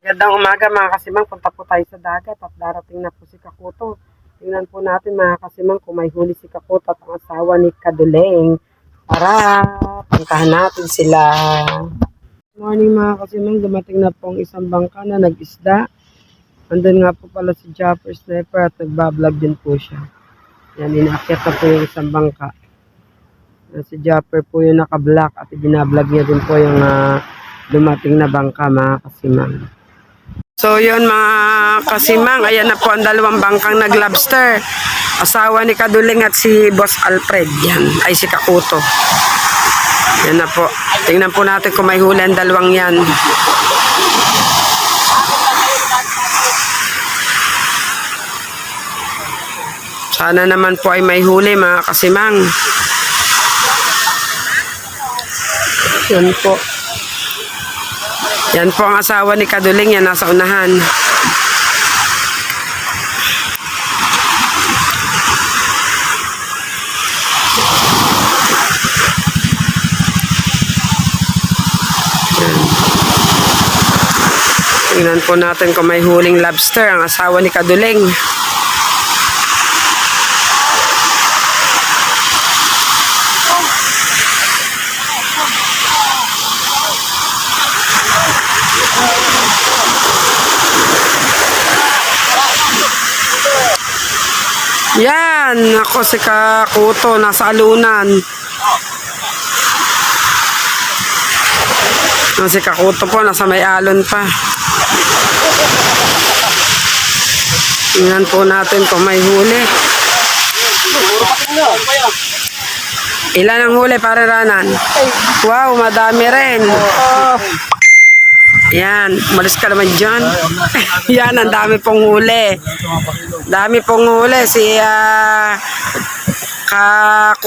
Gandang umaga mga kasimang, punta po tayo sa dagat at darating na po si Kakuto. Tingnan po natin mga kasimang kung may huli si Kakuto at ang asawa ni Kaduleng. Para puntahan natin sila. Good morning mga kasimang, dumating na po ang isang bangka na nag-isda. Andun nga po pala si Japper Sniper at nagbablog din po siya. Yan, inaakyat na po yung isang bangka. Si Japper po yung naka-black at binablog niya din po yung dumating na bangka mga kasimang. So yun mga kasimang, ayan na po ang dalawang bangkang nag-lobster. Asawa ni Kaduleng at si Boss Alfred. Yan, ay si Kakuto. Yan na po. Tingnan po natin kung may huli ang dalawang yan. Sana naman po ay may huli mga kasimang. Yan po. Yan po ang asawa ni Kaduleng, yan nasa unahan. Tingnan po natin kung may huling lobster ang asawa ni Kaduleng. Yan, ako si Kakuto, nasa alunan. Si Kakuto po, nasa may alon pa. Tingnan po natin kung may huli. Ilan ang huli, pare Ranan? Wow, madami rin. Yan, umalis ka naman dyan. Yan, ang dami pong huli. Dami pong huli. Si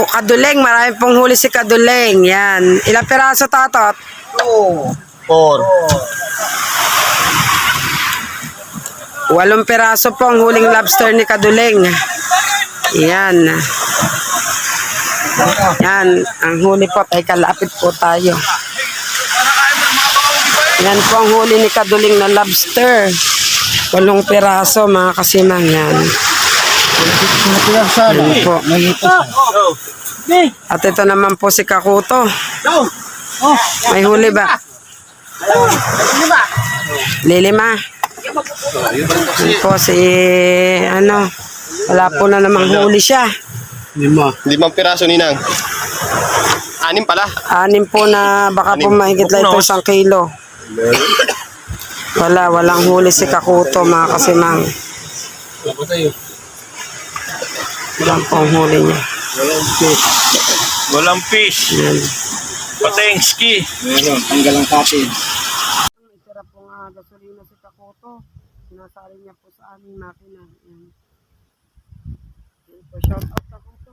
Kaduleng, marami pong huli si Kaduleng. Yan. Ilang piraso, tatot? 4. 8 piraso po ang huling lobster ni Kaduleng. Yan. Yan, ang huli po. Ay, kalapit po tayo. Yan po ang huli ni Kaduleng na lobster. 8 piraso mga kasimang yan. Yan po. At ito naman po si Kakuto. May huli ba? Lilima. Yan po si wala po na namang huli siya. 5 piraso ninang. 6 pala. 6 po na baka po mahigit lang ito 1 kilo. Walang huli si Kakuto mga kasimang. Walang pong huli niya. Walang fish. Yan. Patay ang ski. Meron, tanggal ang kapin. May tira po nga gasolina si Kakuto. Sinasali niya po sa aming makina. Yan. Yan po, shout out Kakuto.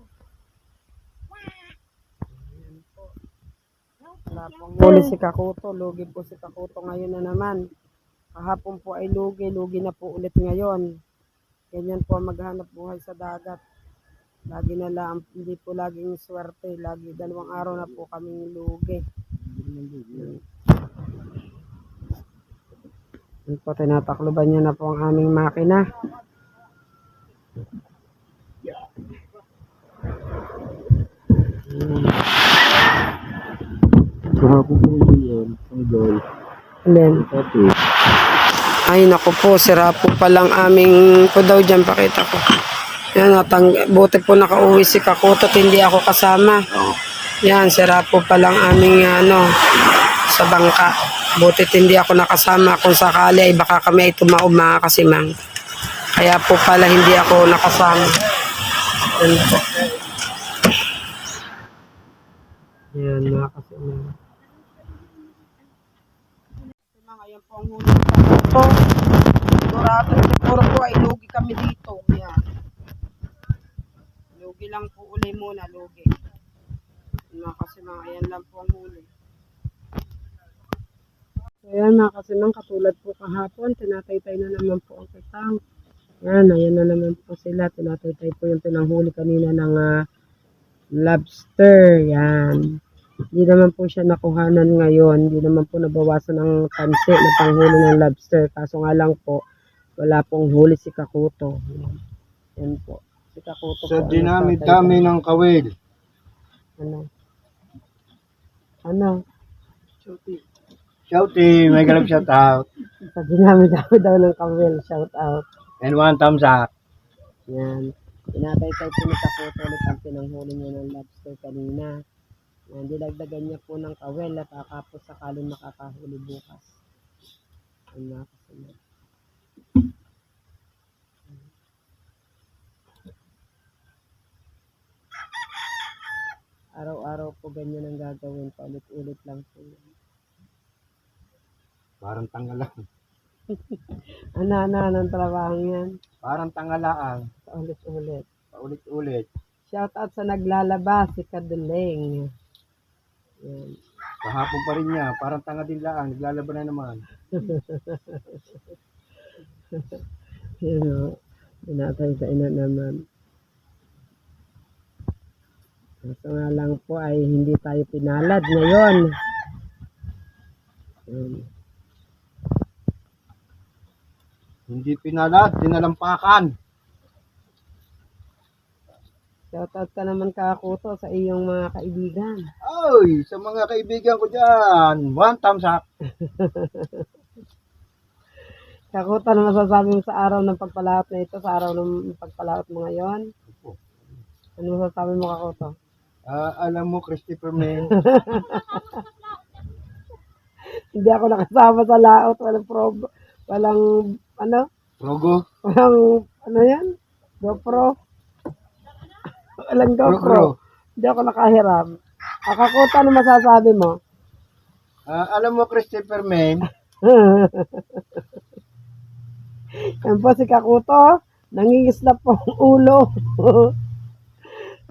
Yan po. Wala pong huli si Kakuto. Lugi po si Kakuto ngayon na naman. Kahapon po ay lugi na po ulit ngayon. Ganyan po maghanap buhay sa dagat. Lagi na lang, hindi po laging swerte. Lagi 2 araw na po kaming lugi. Yan po, tinatakloban niya na po ang aming makina. Kahapon po yun, tanggal. Alin? Ay, naku po, sira po palang aming po daw dyan, pakita ko. Yan, buti po nakauwi si Kakuto at hindi ako kasama. Yan, sira po palang aming sa bangka. Buti hindi ako nakasama. Kung sakali ay baka kami ay tumaob mga kasimang. Kaya po pala hindi ako nakasama. Yan po. Yan, mga kasimang. Ngayon po ang huli ng Kakuto. Siguro po ay lugi kami dito. Yan. Lugi lang po uli muna, lugi. Mga kasimang, ayan lang po ang huli. Ayan mga kasimang, katulad po kahapon, tinataytay na naman po ang kitang. Yan, ayan na naman po sila. Tinataytay po yung pinanghuli kanina ng lobster. Yan. Hindi naman po siya nakuhanan ngayon. Hindi naman po nabawasan ng pansi na panghuli ng lobster. Kaso nga lang po, wala pong huli si Kakuto. Yan po. Si Kakuto Sa po. dinami-dami ng kawil. Ano? Ano? Shouty, may galap shout out. Sa dinami-dami daw ng kawil. Shout out. And one thumbs up. Yan. Pinatay-tay po ni Kakuto ulit ang pinanghuli niya ng lobster kanina. Yan. Dilagdagan niya po ng kawil at akapos sakaling makakahuli bukas. Yan mga kasunod. Araw-araw po ganyan ang gagawin. Paulit-ulit lang po yan. Parang tangalang. Ano-ano trabaho yan? Parang tangalaan. Paulit-ulit. Paulit-ulit. Shout out sa naglalaba, si Kaduleng. Yan. Kahapon pa rin niya. Parang tanga din lang. Naglalaban na naman. Yan o. Pinatay-tay na naman. Kaso nga lang po ay hindi tayo pinalad ngayon. Yan. Hindi pinalad. Dinalampakan. Shoutout ka naman Kakuto sa iyong mga kaibigan. Oy, sa mga kaibigan ko dyan. One thumbs up. Kakuto, ano masasabi mo sa araw ng pagpalaot na ito? Sa araw ng pagpalaot mo ngayon? Ano masasabi mo Kakuto? Alam mo, Christopher May. Hindi ako nakasama sa laot. Walang prob. Walang, ano? Rogo. Walang, ano yan? GoPro. Walang GoPro. Hindi ako nakahiram. Kakuto, ano masasabi mo? Alam mo, Christopher May. Yan po si Kakuto. Nangingislap po ang ulo.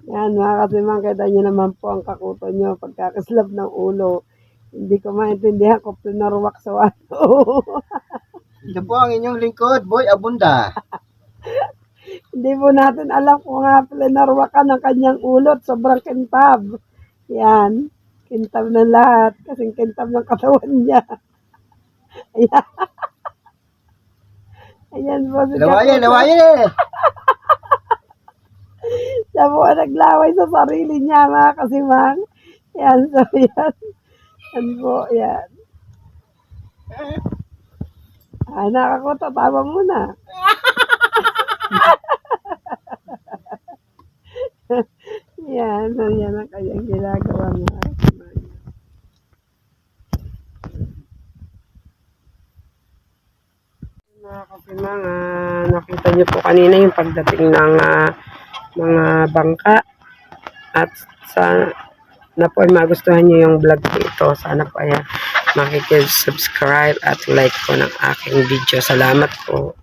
Yan mga kasimang, kita nyo naman po ang Kakuto nyo pagkakaslap ng ulo. Hindi ko maintindihan kung pinarwak sa wato. Ito po ang inyong lingkod, Boy Abunda. Hindi po natin alam kung nga pinarwakan ng kanyang ulo at sobrang kintab. Yan. Kintab ng lahat. Kasing kintab ng katawan niya. Ayan. Ayan po si Lawayan, Kakuto. lawayan. Siya po ang naglaway sa sarili niya, mga kasimang. Yan, so yan. Yan po, yan. Nakakuto, tama muna. Yan, so yan ang kanyang ginagawa mga kasimang. Mga kasimang, nakita niyo po kanina yung pagdating ng mga bangka at sa na po ay magustuhan nyo yung vlog ko ito. Sana po ay makikisubscribe at like po ng aking video. Salamat po.